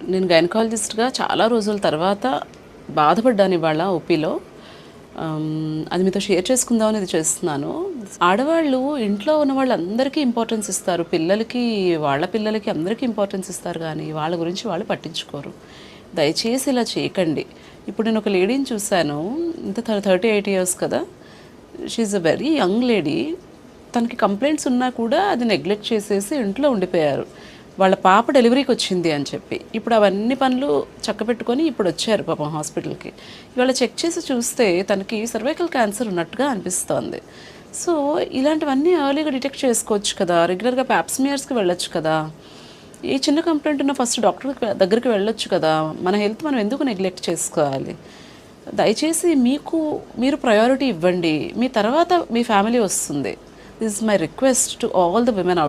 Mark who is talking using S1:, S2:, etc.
S1: నేను గైనకాలజిస్ట్‌గా చాలా రోజుల తర్వాత బాధపడ్డాను ఇవాళ ఓపీలో. అది మీతో షేర్ చేసుకుందామని ఇది చేస్తున్నాను. ఆడవాళ్ళు ఇంట్లో ఉన్న వాళ్ళందరికీ ఇంపార్టెన్స్ ఇస్తారు. పిల్లలకి, వాళ్ళ పిల్లలకి అందరికీ ఇంపార్టెన్స్ ఇస్తారు గానీ, వాళ్ళ గురించి వాళ్ళు పట్టించుకోరు. దయచేసి ఇలా చేయకండి. ఇప్పుడు నేను ఒక లేడీని చూశాను. ఇంత 38 ఇయర్స్ కదా! She is a very young lady. తనకి కంప్లైంట్స్ ఉన్నా కూడా అది నెగ్లెక్ట్ చేసేసి ఇంట్లో ఉండిపోయారు. వాళ్ళ పాప డెలివరీకి వచ్చింది అని చెప్పి. ఇప్పుడు అవన్నీ పనులు చక్కబెట్టుకొని ఇప్పుడు వచ్చారు పాపం హాస్పిటల్‌కి. ఇవాళ చెక్ చేసి చూస్తే తనకి సర్వైకల్ క్యాన్సర్ ఉన్నట్టుగా అనిపిస్తోంది. సో, ఇలాంటివన్నీ ఎర్లీగా డిటెక్ట్ చేసుకోవచ్చు కదా! రెగ్యులర్‌గా పాప్స్మియర్స్‌కి వెళ్ళొచ్చు కదా! ఏ చిన్న కంప్లైంట్ ఉన్నా ఫస్ట్ డాక్టర్ దగ్గరికి వెళ్ళొచ్చు కదా! మన హెల్త్ మనం ఎందుకు నెగ్లెక్ట్ చేసుకోవాలి? దయచేసి మీరు ప్రయారిటీ ఇవ్వండి. మీ తర్వాత మీ ఫ్యామిలీ వస్తుంది. This is my request to all the women